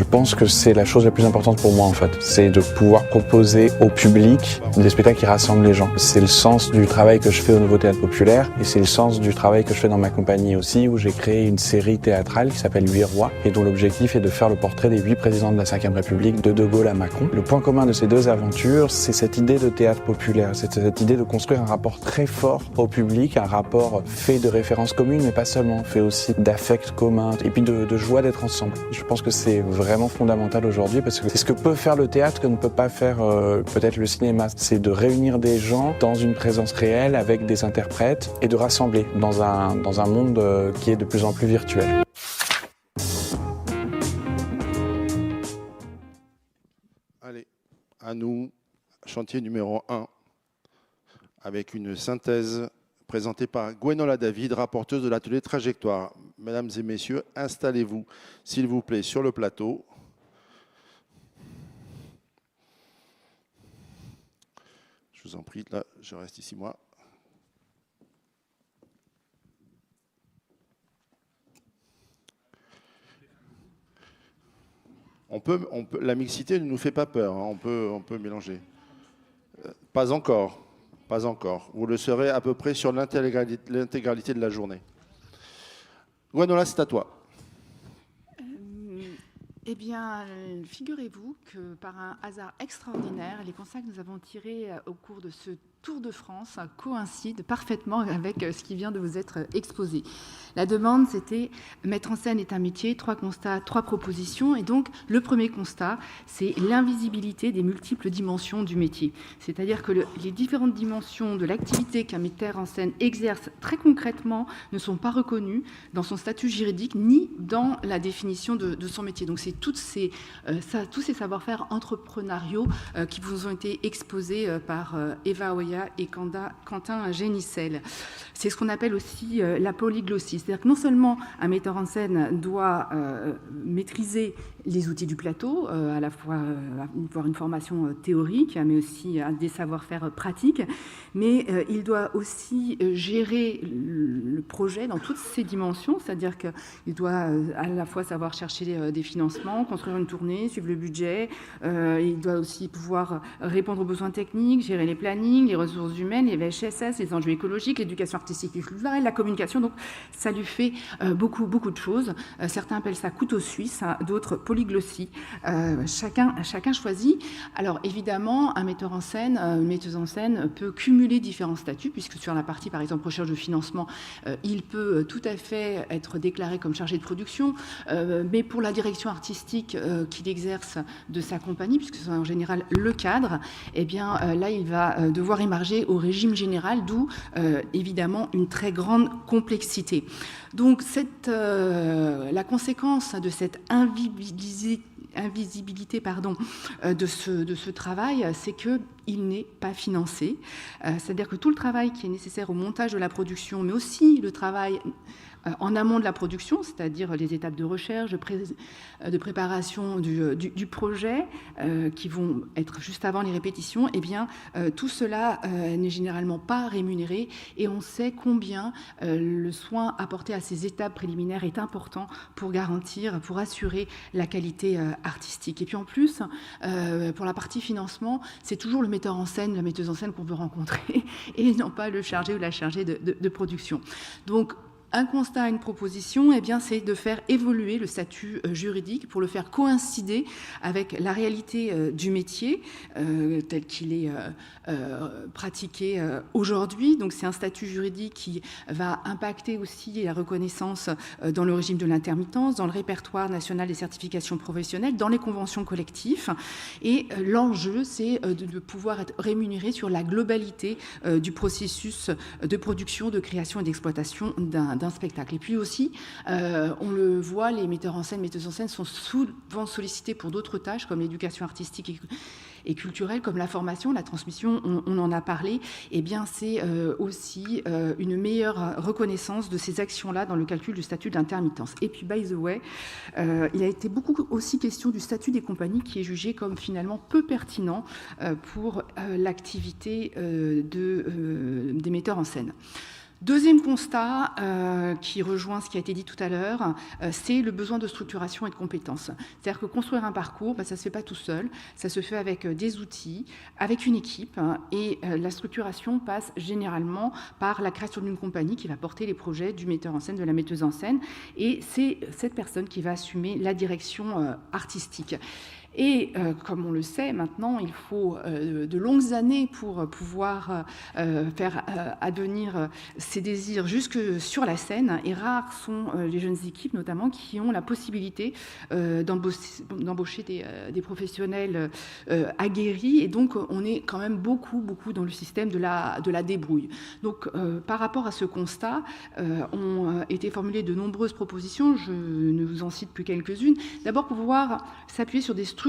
pense que c'est la chose la plus importante pour moi en fait. C'est de pouvoir proposer au public des spectacles qui rassemblent les gens. C'est le sens du travail que je fais au Nouveau Théâtre Populaire et c'est le sens du travail que je fais dans ma compagnie aussi, où j'ai créé une série théâtrale qui s'appelle 8 rois et dont l'objectif est de faire le portrait des 8 présidents de la Ve République, de Gaulle à Macron. Le point commun de ces deux aventures, c'est cette idée de théâtre populaire, c'est cette idée de construire un rapport très fort au public, un rapport fait de références communes, mais pas seulement, fait aussi d'affect commun et puis de joie d'être ensemble. Je pense que c'est vraiment fondamental aujourd'hui parce que c'est ce que peut faire le théâtre que ne peut pas faire peut-être le cinéma. C'est de réunir des gens dans une présence réelle avec des interprètes et de rassembler dans un monde qui est de plus en plus virtuel. Allez, à nous, chantier numéro 1, avec une synthèse présentée par Gwenola David, rapporteuse de l'atelier Trajectoire. Mesdames et messieurs, installez-vous, s'il vous plaît, sur le plateau. Je vous en prie, là, je reste ici, moi. La mixité ne nous fait pas peur, hein, on peut mélanger. Pas encore, pas encore. Vous le serez à peu près sur l'intégralité de la journée. Gwenola, c'est à toi. Eh bien, figurez-vous que par un hasard extraordinaire, les constats que nous avons tirés au cours de ce Tour de France coïncide parfaitement avec ce qui vient de vous être exposé. La demande, c'était mettre en scène est un métier, 3 constats, 3 propositions. Et donc, le premier constat, c'est l'invisibilité des multiples dimensions du métier. C'est-à-dire que les différentes dimensions de l'activité qu'un metteur en scène exerce très concrètement ne sont pas reconnues dans son statut juridique ni dans la définition de son métier. Donc, c'est tous ces savoir-faire entrepreneuriaux qui vous ont été exposés par Eva Oya et Quentin Génissel. C'est ce qu'on appelle aussi la polyglossie. C'est-à-dire que non seulement un metteur en scène doit maîtriser les outils du plateau, à la fois avoir une formation théorique, mais aussi des savoir-faire pratiques, mais il doit aussi gérer le projet dans toutes ses dimensions, c'est-à-dire qu'il doit à la fois savoir chercher des financements, construire une tournée, suivre le budget, il doit aussi pouvoir répondre aux besoins techniques, gérer les plannings, les ressources humaines, les VHSS, les enjeux écologiques, l'éducation artistique et culturelle, la communication. Donc ça lui fait beaucoup de choses. Certains appellent ça couteau suisse, d'autres polyglossie. Chacun choisit. Alors évidemment, un metteur en scène, une metteuse en scène peut cumuler différents statuts, puisque sur la partie, par exemple, recherche de financement, il peut tout à fait être déclaré comme chargé de production, mais pour la direction artistique qu'il exerce de sa compagnie, puisque c'est en général le cadre, eh bien là, il va devoir émarger au régime général, d'où évidemment une très grande complexité. Donc la conséquence de cette invisibilité de ce travail, c'est qu'il n'est pas financé. C'est-à-dire que tout le travail qui est nécessaire au montage de la production, mais aussi le travail en amont de la production, c'est-à-dire les étapes de recherche, de préparation du projet, qui vont être juste avant les répétitions, eh bien, tout cela n'est généralement pas rémunéré, et on sait combien le soin apporté à ces étapes préliminaires est important pour garantir, pour assurer la qualité artistique. Et puis en plus, pour la partie financement, c'est toujours le metteur en scène, la metteuse en scène qu'on veut rencontrer, et non pas le chargé ou la chargée de production. Donc, un constat, une proposition, eh bien, c'est de faire évoluer le statut juridique pour le faire coïncider avec la réalité du métier tel qu'il est pratiqué aujourd'hui. Donc, c'est un statut juridique qui va impacter aussi la reconnaissance dans le régime de l'intermittence, dans le répertoire national des certifications professionnelles, dans les conventions collectives. Et l'enjeu, c'est de pouvoir être rémunéré sur la globalité du processus de production, de création et d'exploitation d'un spectacle. Et puis aussi, on le voit, les metteurs en scène, metteuses en scène sont souvent sollicités pour d'autres tâches comme l'éducation artistique et culturelle, comme la formation, la transmission, on en a parlé. Eh bien, c'est aussi une meilleure reconnaissance de ces actions-là dans le calcul du statut d'intermittence. Et puis, by the way, il a été beaucoup aussi question du statut des compagnies qui est jugé comme finalement peu pertinent pour l'activité des metteurs en scène. Deuxième constat, qui rejoint ce qui a été dit tout à l'heure, c'est le besoin de structuration et de compétences. C'est-à-dire que construire un parcours, ça ne se fait pas tout seul, ça se fait avec des outils, avec une équipe, et la structuration passe généralement par la création d'une compagnie qui va porter les projets du metteur en scène, de la metteuse en scène, et c'est cette personne qui va assumer la direction artistique. Et comme on le sait maintenant, il faut de longues années pour pouvoir faire advenir ses désirs jusque sur la scène. Et rares sont les jeunes équipes, notamment, qui ont la possibilité d'embaucher des professionnels aguerris. Et donc, on est quand même beaucoup dans le système de la débrouille. Donc, par rapport à ce constat, ont été formulées de nombreuses propositions. Je ne vous en cite plus quelques-unes. D'abord, pour pouvoir s'appuyer sur des structures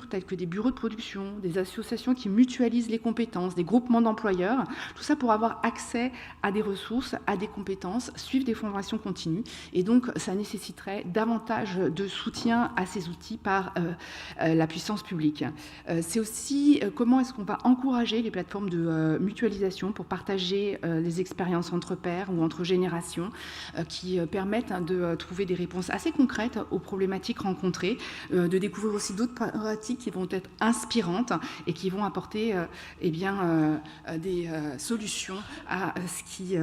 telles que des bureaux de production, des associations qui mutualisent les compétences, des groupements d'employeurs, tout ça pour avoir accès à des ressources, à des compétences, suivre des formations continues. Et donc, ça nécessiterait davantage de soutien à ces outils par la puissance publique. C'est aussi comment est-ce qu'on va encourager les plateformes de mutualisation pour partager les expériences entre pairs ou entre générations qui permettent de trouver des réponses assez concrètes aux problématiques rencontrées, de découvrir aussi d'autres pratiques qui vont être inspirantes et qui vont apporter des solutions à ce qui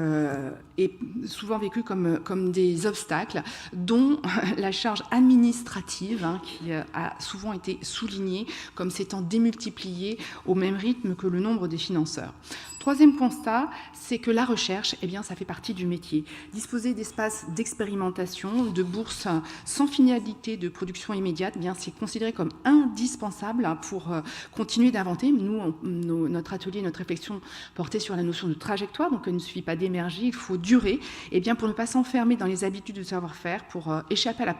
est souvent vécu comme des obstacles, dont la charge administrative, qui a souvent été soulignée comme s'étant démultipliée au même rythme que le nombre des financeurs. Troisième constat, c'est que la recherche, ça fait partie du métier. Disposer d'espaces d'expérimentation, de bourses sans finalité de production immédiate, c'est considéré comme indispensable pour continuer d'inventer. Nous, notre atelier, notre réflexion portait sur la notion de trajectoire, donc il ne suffit pas d'émerger, il faut durer, pour ne pas s'enfermer dans les habitudes de savoir-faire, pour échapper à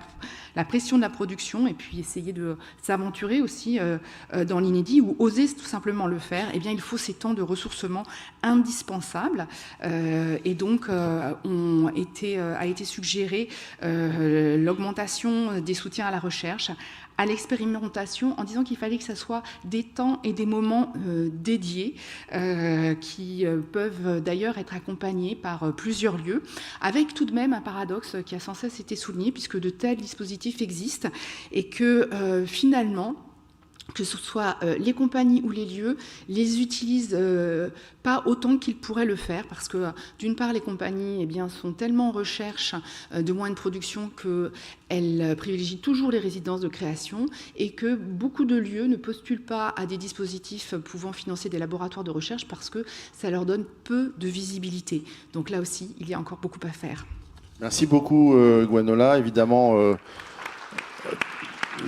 la pression de la production et puis essayer de s'aventurer aussi dans l'inédit ou oser tout simplement le faire, il faut ces temps de ressourcement indispensables. Et donc, a été suggéré l'augmentation des soutiens à la recherche, à l'expérimentation, en disant qu'il fallait que ce soit des temps et des moments dédiés qui peuvent d'ailleurs être accompagnés par plusieurs lieux, avec tout de même un paradoxe qui a sans cesse été souligné, puisque de tels dispositifs existent et que finalement, que ce soit les compagnies ou les lieux, les utilisent pas autant qu'ils pourraient le faire, parce que d'une part, les compagnies sont tellement en recherche de moyens de production qu'elles privilégient toujours les résidences de création et que beaucoup de lieux ne postulent pas à des dispositifs pouvant financer des laboratoires de recherche parce que ça leur donne peu de visibilité. Donc là aussi, il y a encore beaucoup à faire. Merci beaucoup, Gwenola. Évidemment,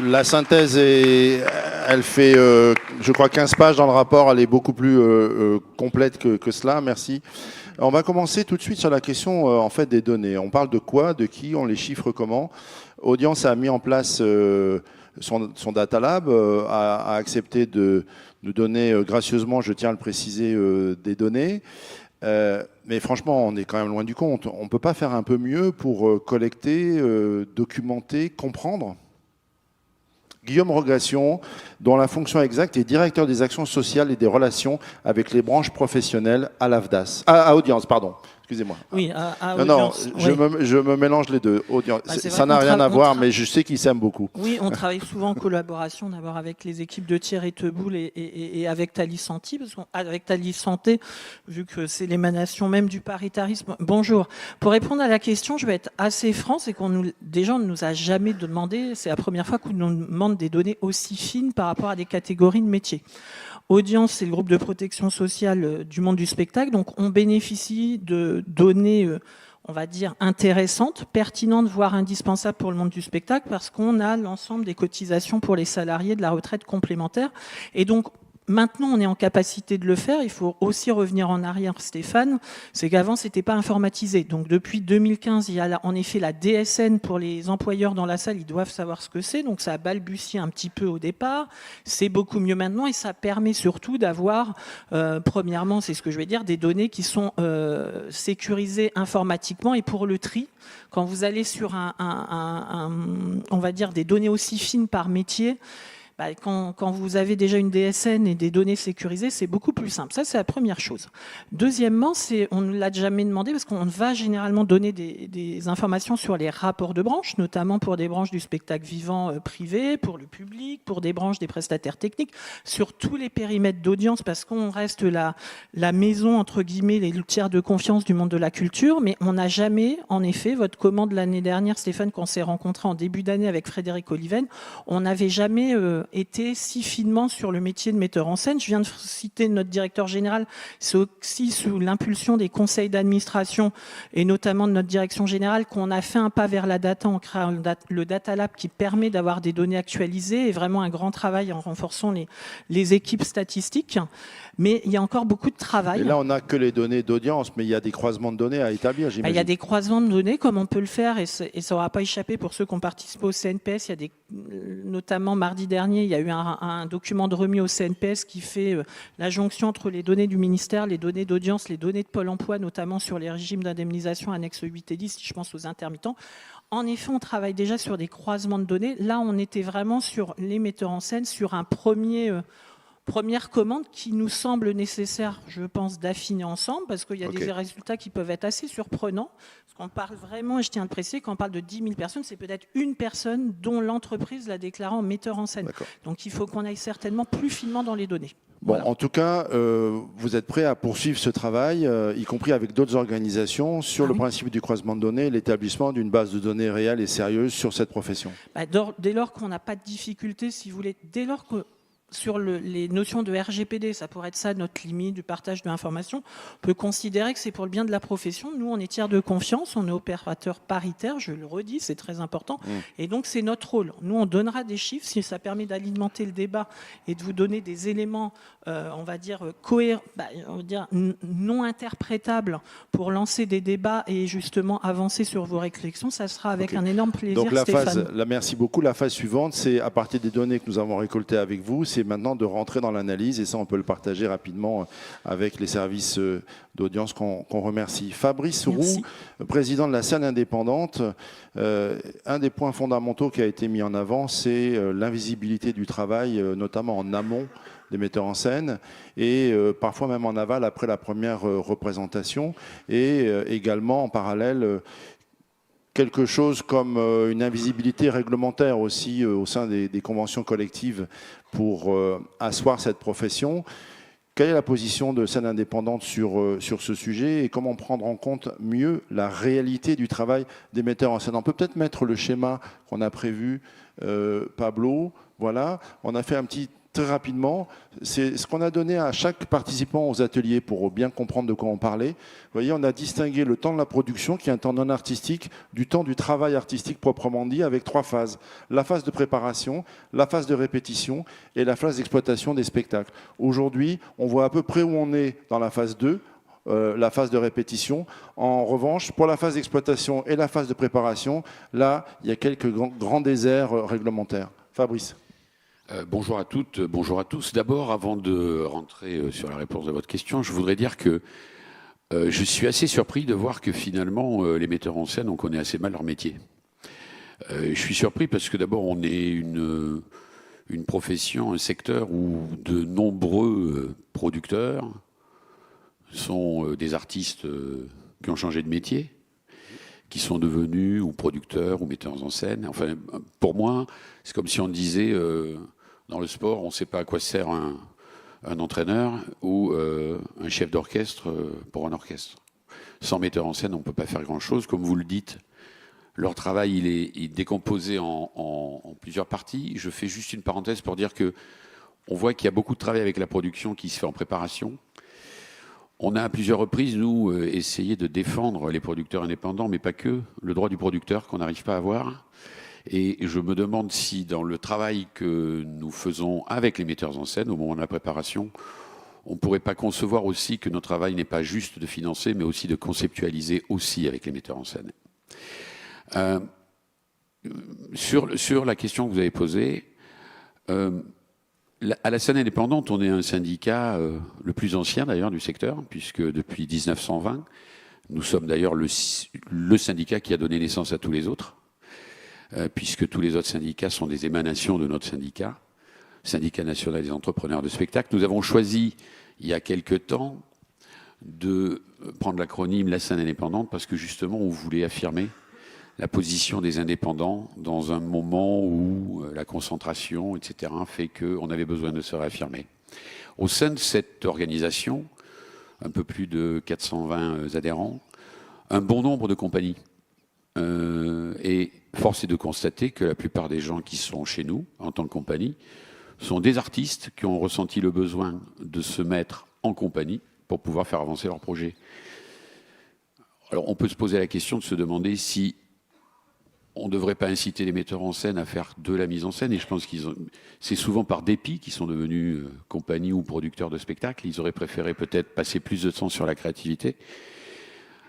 la synthèse, elle fait, je crois, 15 pages dans le rapport. Elle est beaucoup plus complète que cela. Merci. On va commencer tout de suite sur la question en fait, des données. On parle de quoi, de qui, on les chiffre comment. Audience a mis en place son Data Lab, a accepté de nous donner gracieusement, je tiens à le préciser, des données. Mais franchement, on est quand même loin du compte. On ne peut pas faire un peu mieux pour collecter, documenter, comprendre ? Guillaume Rogation, dont la fonction exacte est directeur des actions sociales et des relations avec les branches professionnelles à l'AFDAS. À Audience, pardon. Excusez-moi. Oui, à Audience. Non, je me mélange les deux. Audience. Ça n'a rien à voir, mais je sais qu'ils s'aiment beaucoup. Oui, on travaille souvent en collaboration, d'abord avec les équipes de Thierry Teboul et avec Thalys Santé, parce qu'avec Thalys Santé, vu que c'est l'émanation même du paritarisme. Bonjour. Pour répondre à la question, je vais être assez franc, c'est qu'on ne nous a jamais demandé, c'est la première fois qu'on nous demande des données aussi fines par rapport à des catégories de métiers. Audience, c'est le groupe de protection sociale du monde du spectacle. Donc, on bénéficie de données, on va dire, intéressantes, pertinentes, voire indispensables pour le monde du spectacle, parce qu'on a l'ensemble des cotisations pour les salariés de la retraite complémentaire. Et donc, maintenant, on est en capacité de le faire. Il faut aussi revenir en arrière, Stéphane. C'est qu'avant, c'était pas informatisé. Donc, depuis 2015, il y a en effet la DSN pour les employeurs dans la salle. Ils doivent savoir ce que c'est. Donc, ça a balbutié un petit peu au départ. C'est beaucoup mieux maintenant et ça permet surtout d'avoir, premièrement, c'est ce que je vais dire, des données qui sont sécurisées informatiquement et pour le tri. Quand vous allez sur on va dire, des données aussi fines par métier, quand vous avez déjà une DSN et des données sécurisées, c'est beaucoup plus simple. Ça, c'est la première chose. Deuxièmement, on ne l'a jamais demandé parce qu'on va généralement donner des informations sur les rapports de branches, notamment pour des branches du spectacle vivant privé, pour le public, pour des branches des prestataires techniques, sur tous les périmètres d'audience, parce qu'on reste la maison, entre guillemets, les tiers de confiance du monde de la culture, mais on n'a jamais, en effet, votre commande l'année dernière, Stéphane, qu'on s'est rencontré en début d'année avec Frédéric Oliven, on n'avait jamais été si finement sur le métier de metteur en scène. Je viens de citer notre directeur général, c'est aussi sous l'impulsion des conseils d'administration et notamment de notre direction générale qu'on a fait un pas vers la data en créant le Data Lab qui permet d'avoir des données actualisées et vraiment un grand travail en renforçant les équipes statistiques. Mais il y a encore beaucoup de travail. Et là, on n'a que les données d'audience, mais il y a des croisements de données à établir, j'imagine. Il y a des croisements de données, comme on peut le faire, et ça n'aura pas échappé pour ceux qui ont participé au CNPS. Il y a notamment mardi dernier, il y a eu un document de remis au CNPS qui fait la jonction entre les données du ministère, les données d'audience, les données de Pôle emploi, notamment sur les régimes d'indemnisation annexes 8 et 10, si je pense aux intermittents. En effet, on travaille déjà sur des croisements de données. Là, on était vraiment sur les metteurs en scène, sur un première commande qui nous semble nécessaire, je pense, d'affiner ensemble, parce qu'il y a des résultats qui peuvent être assez surprenants. Parce qu'on parle vraiment, et je tiens à le préciser, quand on parle de 10 000 personnes, c'est peut-être une personne dont l'entreprise l'a déclaré en metteur en scène. Donc il faut qu'on aille certainement plus finement dans les données. Bon, Voilà. en tout cas, vous êtes prêts à poursuivre ce travail, y compris avec d'autres organisations, sur le principe du croisement de données, l'établissement d'une base de données réelle et sérieuse sur cette profession. Dès lors qu'on n'a pas de difficulté, si vous voulez, dès lors que sur les notions de RGPD, ça pourrait être ça notre limite du partage de l'information, on peut considérer que c'est pour le bien de la profession. Nous, on est tiers de confiance, on est opérateur paritaire, je le redis, c'est très important. Et donc, c'est notre rôle. Nous, on donnera des chiffres si ça permet d'alimenter le débat et de vous donner des éléments, on va dire, non interprétables pour lancer des débats et justement avancer sur vos réflexions. Ça sera avec un énorme plaisir, donc, Stéphane. merci beaucoup. La phase suivante, c'est à partir des données que nous avons récoltées avec vous, c'est maintenant de rentrer dans l'analyse et ça on peut le partager rapidement avec les services d'audience qu'on remercie. Fabrice Roux, président de la scène indépendante, un des points fondamentaux qui a été mis en avant, c'est l'invisibilité du travail, notamment en amont des metteurs en scène et parfois même en aval après la première représentation et également en parallèle quelque chose comme une invisibilité réglementaire aussi au sein des conventions collectives pour asseoir cette profession. Quelle est la position de scène indépendante sur ce sujet et comment prendre en compte mieux la réalité du travail des metteurs en scène? On peut peut-être mettre le schéma qu'on a prévu, Pablo. Voilà, on a fait un petit très rapidement. C'est ce qu'on a donné à chaque participant aux ateliers pour bien comprendre de quoi on parlait. Vous voyez, on a distingué le temps de la production, qui est un temps non artistique, du temps du travail artistique proprement dit, avec 3 phases. La phase de préparation, la phase de répétition et la phase d'exploitation des spectacles. Aujourd'hui, on voit à peu près où on est dans la phase 2, la phase de répétition. En revanche, pour la phase d'exploitation et la phase de préparation, là, il y a quelques grands déserts réglementaires. Fabrice. Bonjour à toutes, bonjour à tous. D'abord, avant de rentrer sur la réponse de votre question, je voudrais dire que je suis assez surpris de voir que finalement, les metteurs en scène, on connaît assez mal leur métier. Je suis surpris parce que d'abord, on est une profession, un secteur où de nombreux producteurs sont des artistes qui ont changé de métier, qui sont devenus ou producteurs ou metteurs en scène. Enfin, pour moi, c'est comme si on disait... dans le sport, on ne sait pas à quoi sert un entraîneur ou un chef d'orchestre pour un orchestre. Sans metteur en scène, on ne peut pas faire grand-chose. Comme vous le dites, leur travail il est décomposé en plusieurs parties. Je fais juste une parenthèse pour dire qu'on voit qu'il y a beaucoup de travail avec la production qui se fait en préparation. On a à plusieurs reprises, nous, essayé de défendre les producteurs indépendants, mais pas que, le droit du producteur qu'on n'arrive pas à avoir. Et je me demande si dans le travail que nous faisons avec les metteurs en scène, au moment de la préparation, on ne pourrait pas concevoir aussi que notre travail n'est pas juste de financer, mais aussi de conceptualiser aussi avec les metteurs en scène. Sur la question que vous avez posée, à la scène indépendante, on est un syndicat le plus ancien d'ailleurs du secteur, puisque depuis 1920, nous sommes d'ailleurs le syndicat qui a donné naissance à tous les autres. Puisque tous les autres syndicats sont des émanations de notre syndicat. syndicat national des entrepreneurs de spectacle. Nous avons choisi, il y a quelque temps, de prendre l'acronyme La Scène indépendante parce que justement, on voulait affirmer la position des indépendants dans un moment où la concentration, etc., fait qu'on avait besoin de se réaffirmer. Au sein de cette organisation, un peu plus de 420 adhérents, un bon nombre de compagnies. Et force est de constater que la plupart des gens qui sont chez nous, en tant que compagnie, sont des artistes qui ont ressenti le besoin de se mettre en compagnie pour pouvoir faire avancer leur projet. Alors on peut se poser la question de se demander si on ne devrait pas inciter les metteurs en scène à faire de la mise en scène, et je pense c'est souvent par dépit qu'ils sont devenus compagnie ou producteurs de spectacles. Ils auraient préféré peut-être passer plus de temps sur la créativité.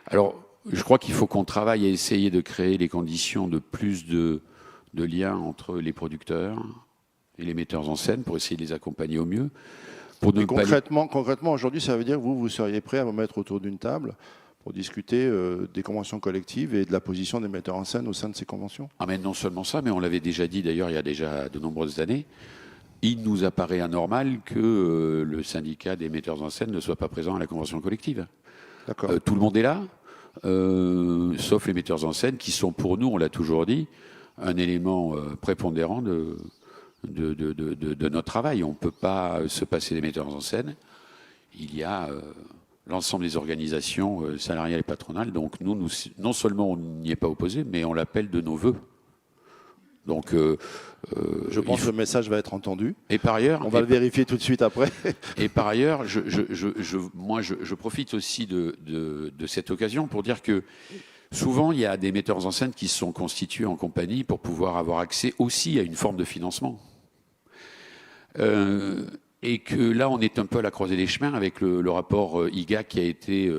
Alors, je crois qu'il faut qu'on travaille à essayer de créer les conditions de plus de liens entre les producteurs et les metteurs en scène pour essayer de les accompagner au mieux. Pour ne concrètement, aujourd'hui, ça veut dire que vous seriez prêt à vous mettre autour d'une table pour discuter des conventions collectives et de la position des metteurs en scène au sein de ces conventions? Ah mais non seulement ça, mais on l'avait déjà dit d'ailleurs il y a déjà de nombreuses années, il nous apparaît anormal que le syndicat des metteurs en scène ne soit pas présent à la convention collective. D'accord. Tout le monde est là, sauf les metteurs en scène qui sont pour nous, on l'a toujours dit, un élément prépondérant de notre travail. On ne peut pas se passer des metteurs en scène. Il y a l'ensemble des organisations salariales et patronales. Donc nous, non seulement on n'y est pas opposé, mais on l'appelle de nos voeux. Donc, je pense que le message va être entendu. Et par ailleurs, on va le vérifier tout de suite après. Et par ailleurs, je profite aussi de cette occasion pour dire que souvent, il y a des metteurs en scène qui se sont constitués en compagnie pour pouvoir avoir accès aussi à une forme de financement. Et que là, on est un peu à la croisée des chemins avec le rapport IGA qui a été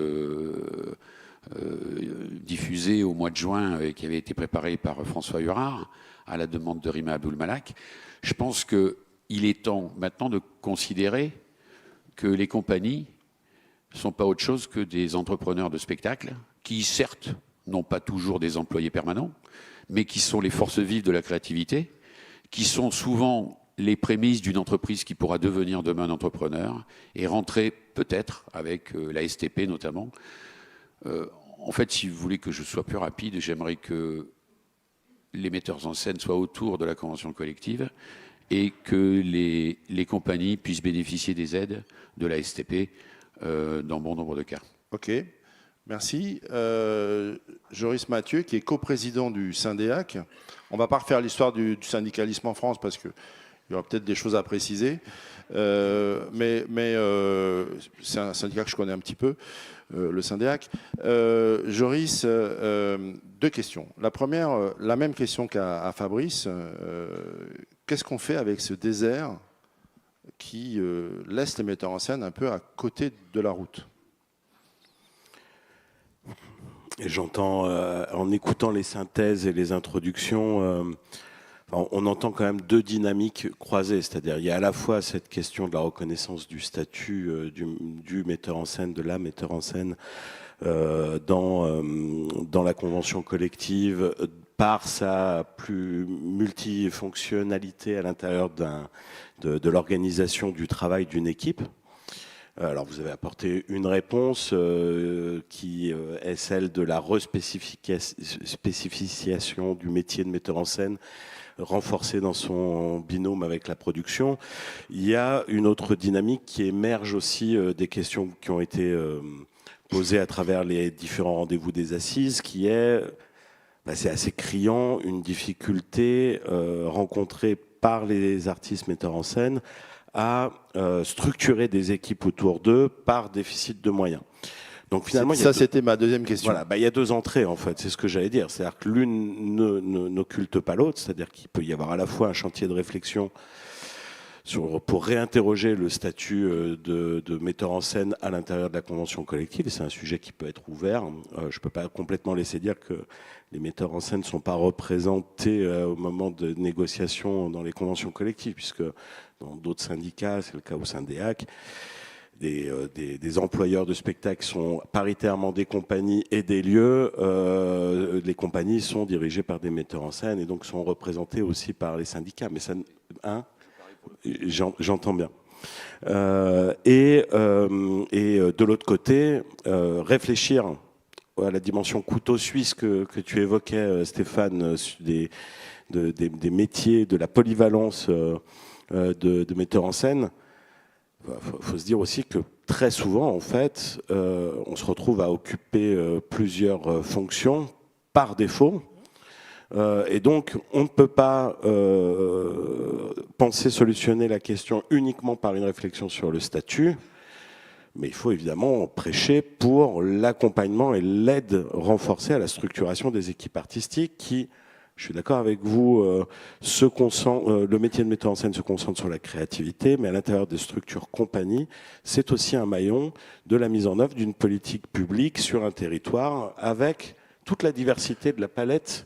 diffusé au mois de juin et qui avait été préparé par François Hurard à la demande de Rima Abdul-Malak. Je pense qu'il est temps maintenant de considérer que les compagnies ne sont pas autre chose que des entrepreneurs de spectacle qui, certes, n'ont pas toujours des employés permanents, mais qui sont les forces vives de la créativité, qui sont souvent les prémices d'une entreprise qui pourra devenir demain un entrepreneur et rentrer peut-être avec la STP notamment. En fait, si vous voulez que je sois plus rapide, j'aimerais que les metteurs en scène soient autour de la convention collective et que les compagnies puissent bénéficier des aides de la STP dans bon nombre de cas. Ok, merci. Joris Mathieu, qui est coprésident du Syndéac. On ne va pas refaire l'histoire du syndicalisme en France parce qu'il y aura peut-être des choses à préciser. Mais c'est un syndicat que je connais un petit peu, le Syndéac. Joris, deux questions. La première, la même question qu'à Fabrice. Qu'est-ce qu'on fait avec ce désert qui laisse les metteurs en scène un peu à côté de la route? Et j'entends, en écoutant les synthèses et les introductions, on entend quand même deux dynamiques croisées. C'est-à-dire il y a à la fois cette question de la reconnaissance du statut du metteur en scène, de la metteur en scène dans la convention collective, par sa plus multifonctionnalité à l'intérieur de l'organisation du travail d'une équipe. Alors vous avez apporté une réponse qui est celle de la respécification du métier de metteur en scène, renforcée dans son binôme avec la production. Il y a une autre dynamique qui émerge aussi des questions qui ont été posées à travers les différents rendez-vous des assises, qui est, c'est assez criant, une difficulté rencontrée par les artistes metteurs en scène à structurer des équipes autour d'eux par déficit de moyens. Donc finalement, c'était ma deuxième question. Voilà, il y a deux entrées en fait, c'est ce que j'allais dire. C'est-à-dire que l'une n'occulte pas l'autre, c'est-à-dire qu'il peut y avoir à la fois un chantier de réflexion pour réinterroger le statut de metteur en scène à l'intérieur de la convention collective, et c'est un sujet qui peut être ouvert. Je ne peux pas complètement laisser dire que les metteurs en scène ne sont pas représentés au moment de négociation dans les conventions collectives, puisque dans d'autres syndicats, c'est le cas au Syndéac, des employeurs de spectacles sont paritairement des compagnies et des lieux. Les compagnies sont dirigées par des metteurs en scène et donc sont représentées aussi par les syndicats. Mais ça, J'entends bien. Et de l'autre côté, réfléchir à la dimension couteau suisse que tu évoquais, Stéphane, des métiers, de la polyvalence de metteur en scène. Faut se dire aussi que très souvent, en fait, on se retrouve à occuper plusieurs fonctions par défaut. Et donc, on ne peut pas penser solutionner la question uniquement par une réflexion sur le statut, mais il faut évidemment prêcher pour l'accompagnement et l'aide renforcée à la structuration des équipes artistiques qui, je suis d'accord avec vous, le métier de metteur en scène se concentre sur la créativité, mais à l'intérieur des structures compagnies, c'est aussi un maillon de la mise en œuvre d'une politique publique sur un territoire avec toute la diversité de la palette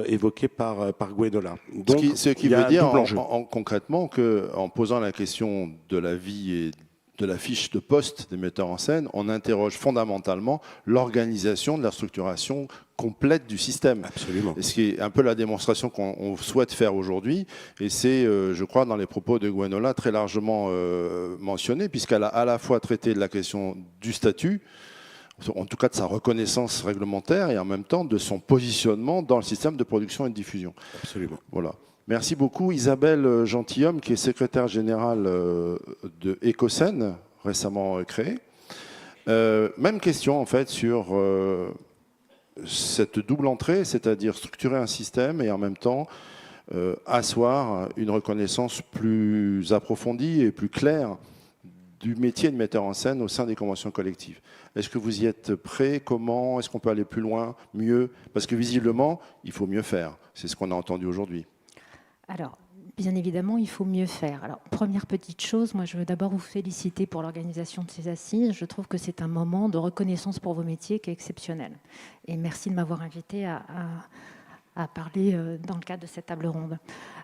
évoquée par Gwenola. Donc, ce qui veut dire concrètement qu'en posant la question de la vie et de la fiche de poste des metteurs en scène, on interroge fondamentalement l'organisation de la structuration complète du système. Absolument. Et ce qui est un peu la démonstration qu'on souhaite faire aujourd'hui, et c'est, je crois, dans les propos de Gwenola, très largement mentionné, puisqu'elle a à la fois traité de la question du statut, en tout cas de sa reconnaissance réglementaire, et en même temps de son positionnement dans le système de production et de diffusion. Absolument. Voilà. Merci beaucoup. Isabelle Gentilhomme, qui est secrétaire générale de Ecocène, récemment créée. Même question, en fait, sur cette double entrée, c'est-à-dire structurer un système et en même temps asseoir une reconnaissance plus approfondie et plus claire du métier de metteur en scène au sein des conventions collectives. Est-ce que vous y êtes prêts? Comment? Est-ce qu'on peut aller plus loin? Mieux? Parce que visiblement, il faut mieux faire. C'est ce qu'on a entendu aujourd'hui. Alors, bien évidemment, il faut mieux faire. Alors, première petite chose, moi, je veux d'abord vous féliciter pour l'organisation de ces assises. Je trouve que c'est un moment de reconnaissance pour vos métiers qui est exceptionnel. Et merci de m'avoir invité à parler dans le cadre de cette table ronde.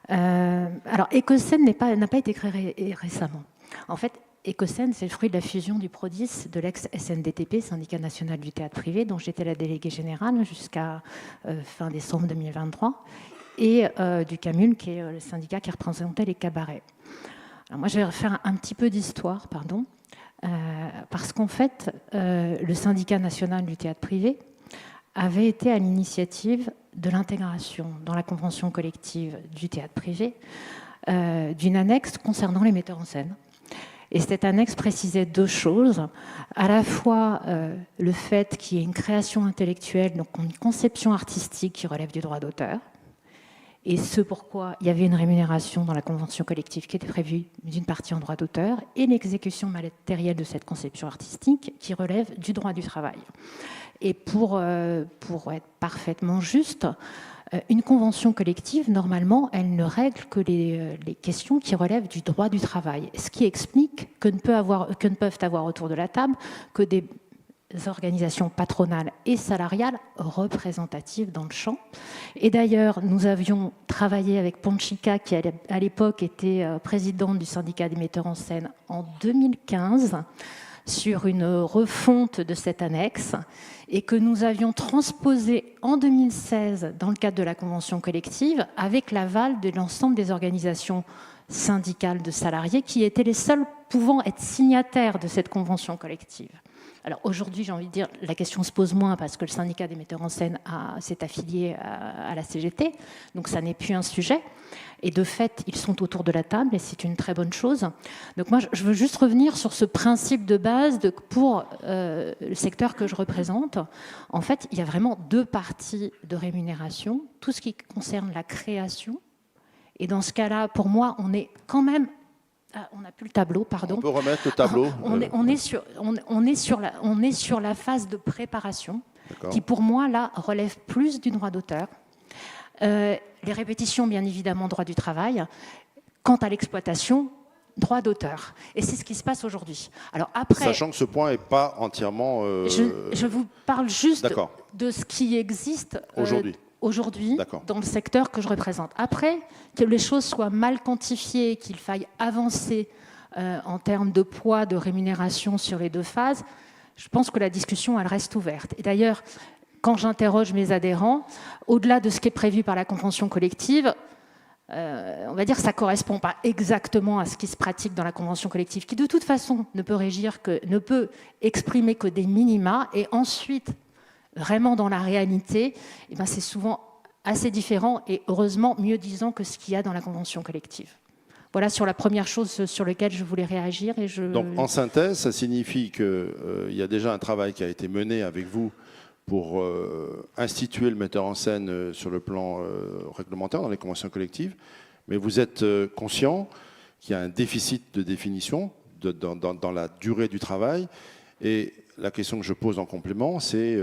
Alors, Ecocène n'a pas été créé récemment. En fait, Ecocène, c'est le fruit de la fusion du PRODIS, de l'ex-SNDTP, Syndicat national du théâtre privé, dont j'étais la déléguée générale jusqu'à fin décembre 2023. Et du CAMUL, qui est le syndicat qui représentait les cabarets. Alors moi, je vais refaire un petit peu d'histoire, parce qu'en fait, le syndicat national du théâtre privé avait été à l'initiative de l'intégration dans la convention collective du théâtre privé d'une annexe concernant les metteurs en scène. Et cette annexe précisait deux choses, à la fois le fait qu'il y ait une création intellectuelle, donc une conception artistique qui relève du droit d'auteur, et ce pourquoi il y avait une rémunération dans la convention collective qui était prévue d'une partie en droit d'auteur et l'exécution matérielle de cette conception artistique qui relève du droit du travail. Et pour être parfaitement juste, une convention collective, normalement, elle ne règle que les questions qui relèvent du droit du travail, ce qui explique que ne peuvent avoir autour de la table que des organisations patronales et salariales représentatives dans le champ. Et d'ailleurs, nous avions travaillé avec Ponchica, qui à l'époque était présidente du syndicat des metteurs en scène en 2015, sur une refonte de cette annexe, et que nous avions transposé en 2016 dans le cadre de la convention collective, avec l'aval de l'ensemble des organisations syndicales de salariés, qui étaient les seuls pouvant être signataires de cette convention collective. Alors aujourd'hui, j'ai envie de dire, la question se pose moins parce que le syndicat des metteurs en scène s'est affilié à la CGT, donc ça n'est plus un sujet. Et de fait, ils sont autour de la table et c'est une très bonne chose. Donc moi, je veux juste revenir sur ce principe de base pour le secteur que je représente. En fait, il y a vraiment deux parties de rémunération. Tout ce qui concerne la création. Et dans ce cas-là, pour moi, on est quand même... on n'a plus le tableau, pardon. On peut remettre le tableau. On est sur la phase de préparation, qui pour moi, là, relève plus du droit d'auteur. Les répétitions, bien évidemment, droit du travail. Quant à l'exploitation, droit d'auteur. Et c'est ce qui se passe aujourd'hui. Alors après, sachant que ce point n'est pas entièrement... Je vous parle juste de ce qui existe aujourd'hui dans le secteur que je représente. Après, que les choses soient mal quantifiées, qu'il faille avancer en termes de poids, de rémunération sur les deux phases, je pense que la discussion, elle reste ouverte. Et d'ailleurs, quand j'interroge mes adhérents, au-delà de ce qui est prévu par la convention collective, on va dire que ça ne correspond pas exactement à ce qui se pratique dans la convention collective, qui de toute façon ne peut exprimer que des minima, et ensuite, vraiment dans la réalité, eh ben, c'est souvent assez différent et heureusement mieux disant que ce qu'il y a dans la convention collective. Voilà sur la première chose sur laquelle je voulais réagir. Donc en synthèse, ça signifie qu'il y a déjà un travail qui a été mené avec vous pour instituer le metteur en scène sur le plan réglementaire dans les conventions collectives, mais vous êtes conscient qu'il y a un déficit de définition dans la durée du travail, et la question que je pose en complément, c'est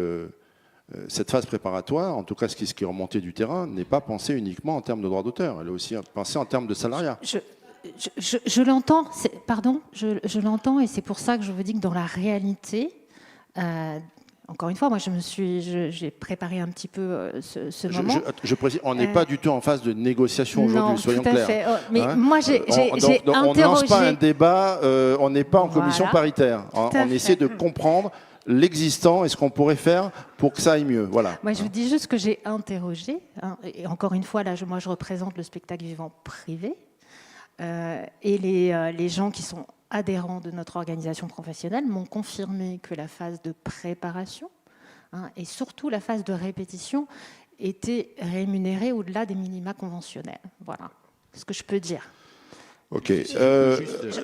cette phase préparatoire, en tout cas ce qui est remonté du terrain, n'est pas pensée uniquement en termes de droit d'auteur, elle est aussi pensée en termes de salariat. Je l'entends, pardon, je l'entends, et c'est pour ça que je vous dis que dans la réalité, encore une fois, moi j'ai préparé un petit peu ce moment. Je précise, on n'est pas du tout en phase de négociation aujourd'hui, soyons clairs. Fait. Oh, mais hein, moi j'ai interrogé. On ne lance pas un débat, on n'est pas en commission paritaire. On essaie de comprendre l'existant et ce qu'on pourrait faire pour que ça aille mieux. Voilà. Moi, je vous dis juste que j'ai interrogé. Hein, et encore une fois, là, moi, je représente le spectacle vivant privé. Et les gens qui sont adhérents de notre organisation professionnelle m'ont confirmé que la phase de préparation et surtout la phase de répétition était rémunérée au-delà des minima conventionnels. Voilà ce que je peux dire. Ok.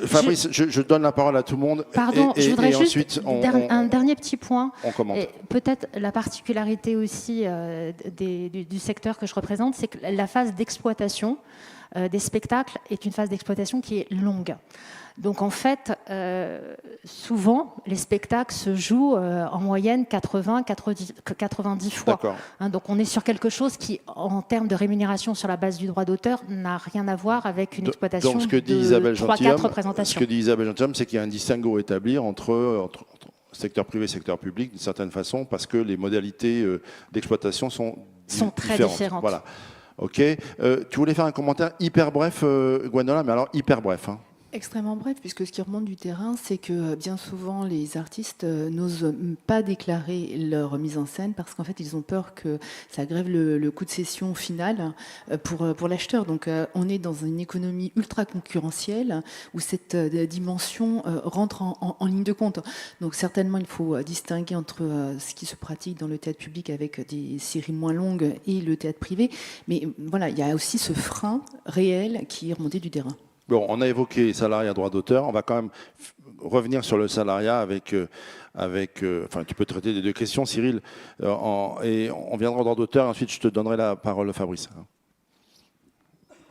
Fabrice, je donne la parole à tout le monde. Pardon, je voudrais juste un dernier petit point. On commente. Peut-être la particularité aussi du secteur que je représente, c'est que la phase d'exploitation des spectacles est une phase d'exploitation qui est longue. Donc en fait, souvent, les spectacles se jouent en moyenne 80-90 fois. Donc on est sur quelque chose qui, en termes de rémunération sur la base du droit d'auteur, n'a rien à voir avec une exploitation donc, de 3-4 représentations. Ce que dit Isabelle Gentilhomme, c'est qu'il y a un distinguo à établir entre secteur privé et secteur public, d'une certaine façon, parce que les modalités d'exploitation sont très différentes. Voilà. Ok. Tu voulais faire un commentaire hyper bref, Gwenola, mais alors hyper bref. Hein. Extrêmement bref, puisque ce qui remonte du terrain, c'est que bien souvent les artistes n'osent pas déclarer leur mise en scène parce qu'en fait ils ont peur que ça grève le coût de cession final pour l'acheteur. Donc on est dans une économie ultra concurrentielle où cette dimension rentre en ligne de compte. Donc certainement il faut distinguer entre ce qui se pratique dans le théâtre public avec des séries moins longues et le théâtre privé. Mais voilà, il y a aussi ce frein réel qui est remonté du terrain. Bon, on a évoqué salariat, droit d'auteur. On va quand même revenir sur le salariat enfin, tu peux traiter des deux questions, Cyril. Et on viendra au droit d'auteur. Ensuite, je te donnerai la parole, Fabrice.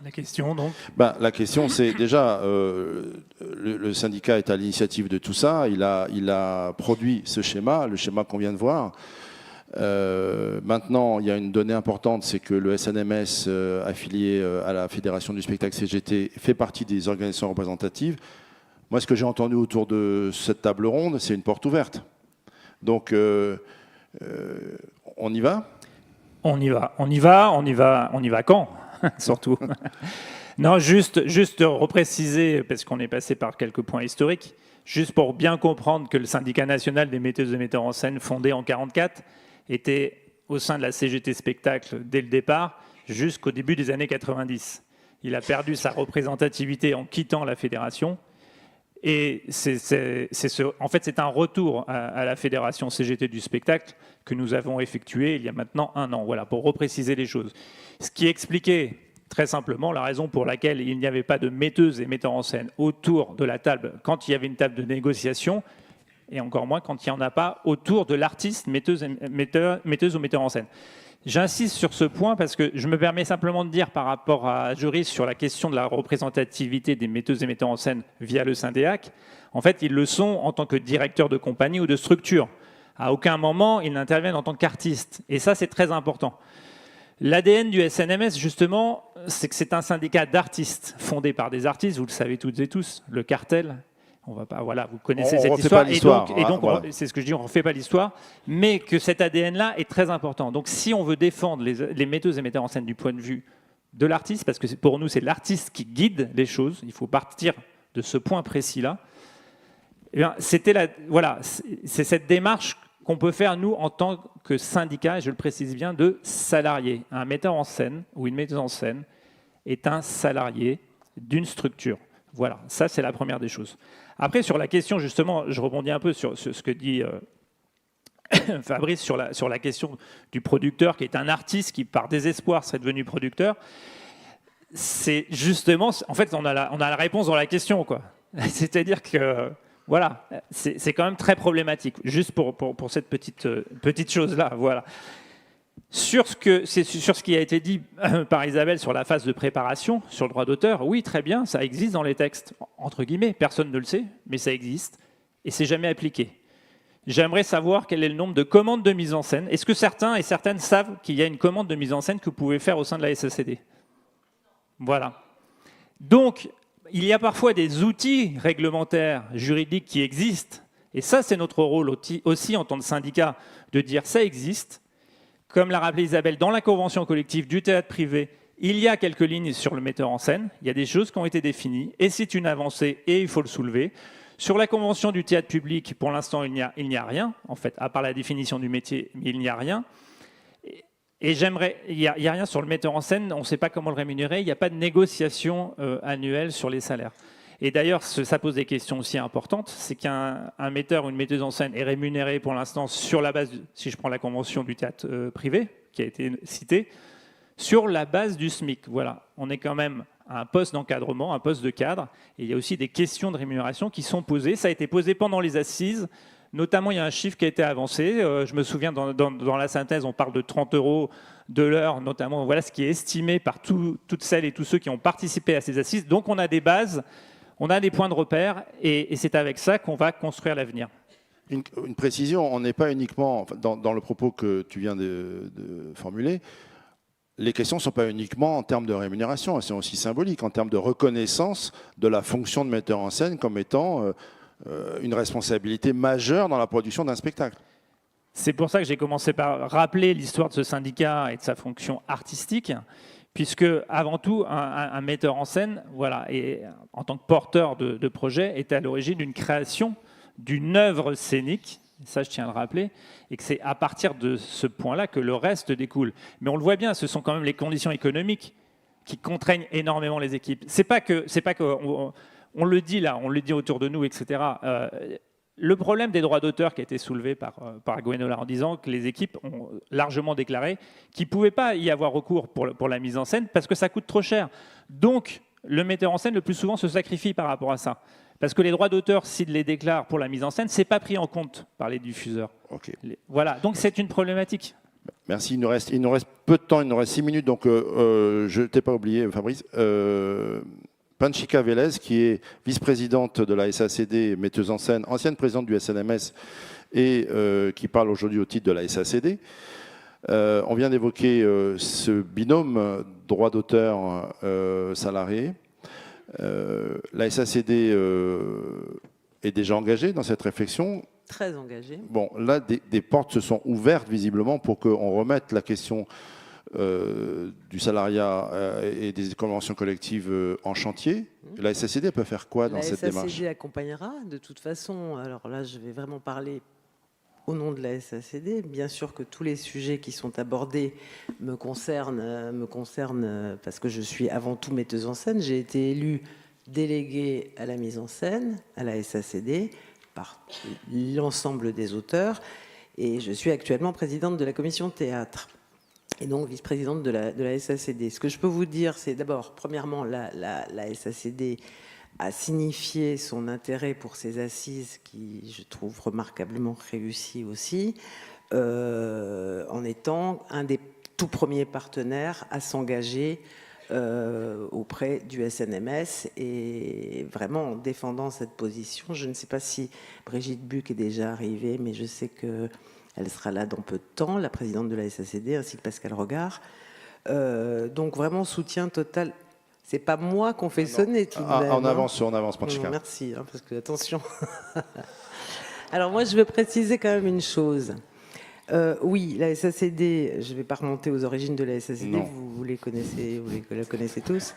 La question, donc La question, c'est déjà, le syndicat est à l'initiative de tout ça. Il a produit ce schéma, le schéma qu'on vient de voir. Maintenant, il y a une donnée importante, c'est que le SNMS, affilié à la Fédération du spectacle CGT, fait partie des organisations représentatives. Moi, ce que j'ai entendu autour de cette table ronde, c'est une porte ouverte. Donc, on y va ? On y va quand, surtout. Non, juste repréciser, parce qu'on est passé par quelques points historiques, juste pour bien comprendre que le syndicat national des metteuses et metteurs en scène, fondé en 1944, était au sein de la CGT Spectacle dès le départ, jusqu'au début des années 90. Il a perdu sa représentativité en quittant la fédération. Et en fait, c'est un retour à la fédération CGT du spectacle que nous avons effectué il y a maintenant 1 an. Voilà, pour repréciser les choses. Ce qui expliquait très simplement la raison pour laquelle il n'y avait pas de metteuses et metteurs en scène autour de la table quand il y avait une table de négociation, et encore moins quand il n'y en a pas autour de l'artiste, metteuse ou metteur en scène. J'insiste sur ce point parce que je me permets simplement de dire par rapport à Joris sur la question de la représentativité des metteuses et metteurs en scène via le Syndéac. En fait, ils le sont en tant que directeur de compagnie ou de structure. À aucun moment, ils n'interviennent en tant qu'artistes. Et ça, c'est très important. L'ADN du SNMS, justement, c'est que c'est un syndicat d'artistes fondé par des artistes, vous le savez toutes et tous, le cartel. On va pas, voilà, vous connaissez cette histoire. Et donc voilà. C'est ce que je dis, on ne refait pas l'histoire, mais que cet ADN-là est très important. Donc si on veut défendre les metteuses et metteurs en scène du point de vue de l'artiste, parce que pour nous, c'est l'artiste qui guide les choses, il faut partir de ce point précis-là, eh bien, c'est cette démarche qu'on peut faire, nous, en tant que syndicat, et je le précise bien, de salariés. Un metteur en scène ou une metteuse en scène est un salarié d'une structure. Voilà, ça c'est la première des choses. Après, sur la question, justement, je rebondis un peu sur ce que dit Fabrice sur la question du producteur qui est un artiste qui, par désespoir, serait devenu producteur. C'est justement, en fait, on a la réponse dans la question, quoi. C'est-à-dire que, voilà, c'est quand même très problématique, juste pour cette petite chose-là, voilà. Sur ce qui a été dit par Isabelle sur la phase de préparation, sur le droit d'auteur, oui, très bien, ça existe dans les textes, entre guillemets, personne ne le sait, mais ça existe, et c'est jamais appliqué. J'aimerais savoir quel est le nombre de commandes de mise en scène. Est-ce que certains et certaines savent qu'il y a une commande de mise en scène que vous pouvez faire au sein de la SACD? Voilà. Donc, il y a parfois des outils réglementaires, juridiques qui existent, et ça, c'est notre rôle aussi en tant que syndicat, de dire ça existe. Comme l'a rappelé Isabelle, dans la convention collective du théâtre privé, il y a quelques lignes sur le metteur en scène, il y a des choses qui ont été définies, et c'est une avancée, et il faut le soulever. Sur la convention du théâtre public, pour l'instant, il n'y a rien, en fait, à part la définition du métier, mais il n'y a rien. Et il n'y a rien sur le metteur en scène, on ne sait pas comment le rémunérer, il n'y a pas de négociation annuelle sur les salaires. Et d'ailleurs, ça pose des questions aussi importantes, c'est qu'un metteur ou une metteuse en scène est rémunéré pour l'instant sur la base, si je prends la convention du théâtre privé, qui a été citée, sur la base du SMIC. Voilà, on est quand même à un poste d'encadrement, un poste de cadre, et il y a aussi des questions de rémunération qui sont posées. Ça a été posé pendant les assises, notamment il y a un chiffre qui a été avancé. Je me souviens, dans la synthèse, on parle de 30 € de l'heure, notamment, voilà ce qui est estimé par toutes celles et tous ceux qui ont participé à ces assises. Donc on a des bases, on a des points de repère, et c'est avec ça qu'on va construire l'avenir. Une précision, on n'est pas uniquement, dans le propos que tu viens de formuler, les questions ne sont pas uniquement en termes de rémunération, elles sont aussi symboliques, en termes de reconnaissance de la fonction de metteur en scène comme étant une responsabilité majeure dans la production d'un spectacle. C'est pour ça que j'ai commencé par rappeler l'histoire de ce syndicat et de sa fonction artistique, puisque avant tout, un metteur en scène, voilà, et en tant que porteur de projet, est à l'origine d'une création, d'une œuvre scénique. Ça, je tiens à le rappeler, et que c'est à partir de ce point-là que le reste découle. Mais on le voit bien, ce sont quand même les conditions économiques qui contraignent énormément les équipes. C'est pas que on le dit là, on le dit autour de nous, etc. Le problème des droits d'auteur qui a été soulevé par Gwenola en disant que les équipes ont largement déclaré qu'il ne pouvait pas y avoir recours pour la mise en scène parce que ça coûte trop cher. Donc, le metteur en scène, le plus souvent, se sacrifie par rapport à ça. Parce que les droits d'auteur, s'ils les déclarent pour la mise en scène, ce n'est pas pris en compte par les diffuseurs. Okay. Voilà, donc c'est une problématique. Merci, il nous reste peu de temps, il nous reste 6 minutes, donc je ne t'ai pas oublié, Fabrice. Panchika Vélez, qui est vice-présidente de la SACD, metteuse en scène, ancienne présidente du SNMS, et qui parle aujourd'hui au titre de la SACD. On vient d'évoquer ce binôme droit d'auteur salarié. La SACD est déjà engagée dans cette réflexion. Très engagée. Bon, là, des portes se sont ouvertes visiblement pour qu'on remette la question du salariat et des conventions collectives en chantier. La SACD peut faire quoi dans cette démarche? La SACD accompagnera de toute façon. Alors là, je vais vraiment parler au nom de la SACD. Bien sûr que tous les sujets qui sont abordés me concernent parce que je suis avant tout metteuse en scène. J'ai été élue déléguée à la mise en scène à la SACD par l'ensemble des auteurs et je suis actuellement présidente de la commission théâtre et donc vice-présidente de la SACD. Ce que je peux vous dire, c'est d'abord, premièrement, la SACD a signifié son intérêt pour ces assises qui, je trouve, remarquablement réussies aussi, en étant un des tout premiers partenaires à s'engager auprès du SNMS et vraiment en défendant cette position. Je ne sais pas si Brigitte Buck est déjà arrivée, mais je sais qu'elle sera là dans peu de temps, la présidente de la SACD, ainsi que Pascal Regard. Donc vraiment soutien total. C'est pas moi qu'on fait sonner tout de même. On avance, Panchika. Merci, parce que attention. Alors moi, je veux préciser quand même une chose. Oui, la SACD, je ne vais pas remonter aux origines de la SACD, vous les connaissez, la connaissez tous.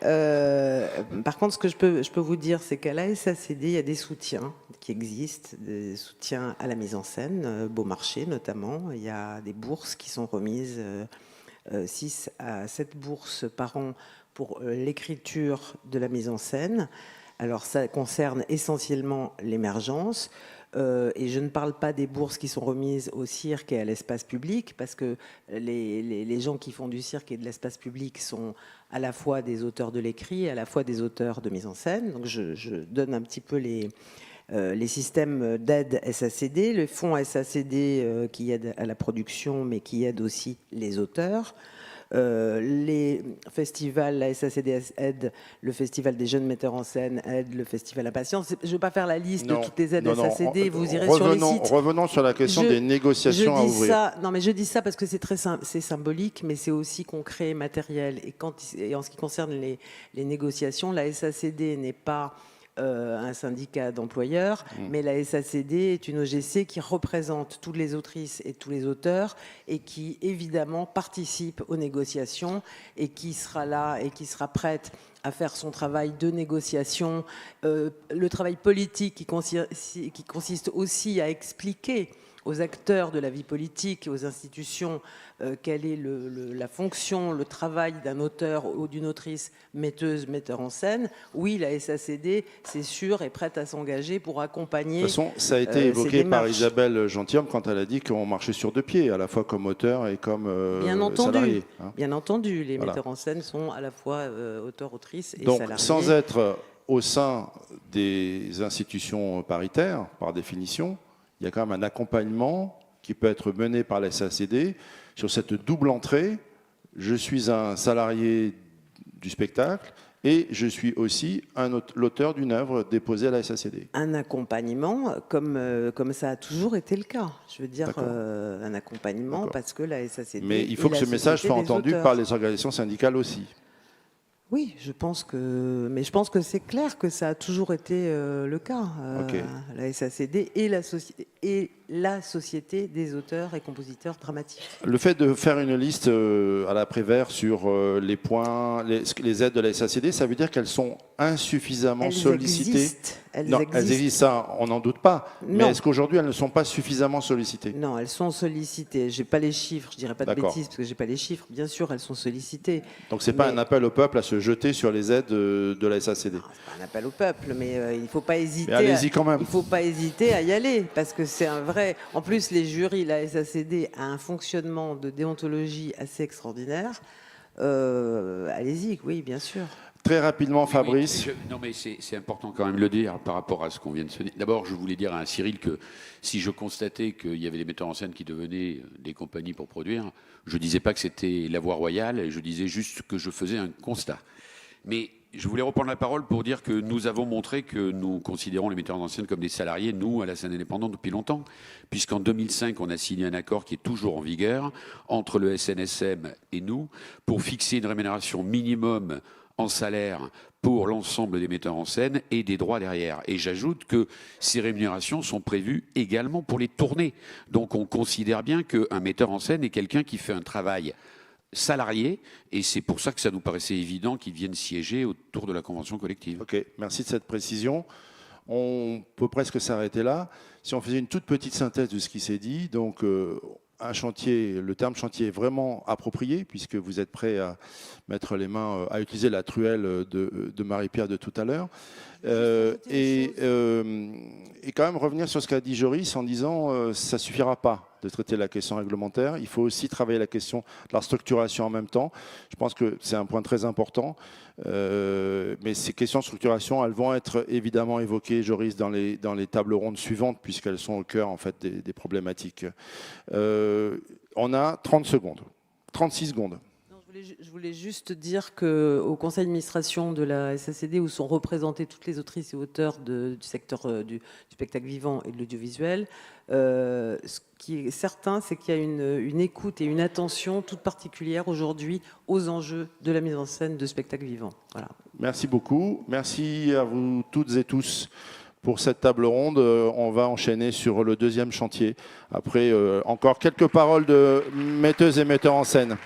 Par contre, ce que je peux vous dire, c'est qu'à la SACD, il y a des soutiens qui existent, des soutiens à la mise en scène, Beaumarchais notamment. Il y a des bourses qui sont remises, 6 à 7 bourses par an pour l'écriture de la mise en scène. Alors ça concerne essentiellement l'émergence. Et je ne parle pas des bourses qui sont remises au cirque et à l'espace public, parce que les gens qui font du cirque et de l'espace public sont à la fois des auteurs de l'écrit et à la fois des auteurs de mise en scène. Donc je donne un petit peu les systèmes d'aide SACD, le fonds SACD qui aide à la production, mais qui aide aussi les auteurs. Les festivals, la SACD aide, le Festival des jeunes metteurs en scène aide, le Festival Impatience. Je ne vais pas faire la liste de toutes les aides SACD, vous irez sur les sites. Revenons sur la question des négociations à ouvrir. Je dis ça parce que c'est symbolique, mais c'est aussi concret, matériel. Et en ce qui concerne les négociations, la SACD n'est pas un syndicat d'employeurs, mais la SACD est une OGC qui représente toutes les autrices et tous les auteurs et qui évidemment participe aux négociations et qui sera là et qui sera prête à faire son travail de négociation, le travail politique qui consiste aussi à expliquer aux acteurs de la vie politique et aux institutions quelle est la fonction, le travail d'un auteur ou d'une autrice metteur en scène. Oui, la SACD, c'est sûr, est prête à s'engager pour accompagner. De toute façon, ça a été évoqué par Isabelle Gentilhomme quand elle a dit qu'on marchait sur deux pieds, à la fois comme auteur et comme salarié. Bien entendu, les metteurs en scène sont à la fois auteurs, autrices et donc, salariés. sans être au sein des institutions paritaires, par définition, il y a quand même un accompagnement qui peut être mené par la SACD sur cette double entrée. Je suis un salarié du spectacle et je suis aussi l'auteur d'une œuvre déposée à la SACD. Un accompagnement, comme ça a toujours été le cas. Je veux dire, un accompagnement parce que la SACD... Mais il faut que ce message soit entendu par les organisations syndicales aussi. Oui, je pense que c'est clair que ça a toujours été le cas. La SACD et la Société des auteurs et compositeurs dramatiques. Le fait de faire une liste à l'après-vert sur les points, les aides de la SACD, ça veut dire qu'elles sont insuffisamment sollicitées. Elles existent, ça, on n'en doute pas. Mais est-ce qu'aujourd'hui, elles ne sont pas suffisamment sollicitées? Non, elles sont sollicitées. Je n'ai pas les chiffres, je ne dirais pas de bêtises parce que je n'ai pas les chiffres. Bien sûr, elles sont sollicitées. Donc, ce n'est pas un appel au peuple à se jeter sur les aides de la SACD? Ce n'est pas un appel au peuple, mais il ne faut pas hésiter. Allez-y quand même. Il ne faut pas hésiter à y aller parce que c'est un vrai... En plus, les jurys, la SACD a un fonctionnement de déontologie assez extraordinaire. Allez-y, oui, bien sûr. Très rapidement, Fabrice. Non, mais c'est important quand même de le dire par rapport à ce qu'on vient de se dire. D'abord, je voulais dire à Cyril que si je constatais qu'il y avait des metteurs en scène qui devenaient des compagnies pour produire, je ne disais pas que c'était la voie royale, et je disais juste que je faisais un constat. Mais je voulais reprendre la parole pour dire que nous avons montré que nous considérons les metteurs en scène comme des salariés, nous, à la scène indépendante, depuis longtemps, puisqu'en 2005, on a signé un accord qui est toujours en vigueur entre le SNSM et nous pour fixer une rémunération minimum en salaire pour l'ensemble des metteurs en scène et des droits derrière. Et j'ajoute que ces rémunérations sont prévues également pour les tournées. Donc on considère bien qu'un metteur en scène est quelqu'un qui fait un travail salarié, et c'est pour ça que ça nous paraissait évident qu'ils viennent siéger autour de la convention collective. Ok, merci de cette précision. On peut presque s'arrêter là. Si on faisait une toute petite synthèse de ce qui s'est dit, donc un chantier, le terme chantier est vraiment approprié puisque vous êtes prêt à mettre les mains, à utiliser la truelle de Marie-Pierre de tout à l'heure. Et quand même revenir sur ce qu'a dit Joris en disant ça ne suffira pas de traiter la question réglementaire, il faut aussi travailler la question de la structuration en même temps. Je pense que c'est un point très important, mais ces questions de structuration, elles vont être évidemment évoquées, Joris, dans les tables rondes suivantes, puisqu'elles sont au cœur en fait, des problématiques. On a 30 secondes, 36 secondes. Je voulais juste dire qu'au conseil d'administration de la SACD, où sont représentées toutes les autrices et auteurs du secteur du spectacle vivant et de l'audiovisuel, ce qui est certain, c'est qu'il y a une écoute et une attention toute particulière aujourd'hui aux enjeux de la mise en scène de spectacle vivant. Voilà. Merci beaucoup. Merci à vous toutes et tous pour cette table ronde. On va enchaîner sur le deuxième chantier. Après, encore quelques paroles de metteuses et metteurs en scène.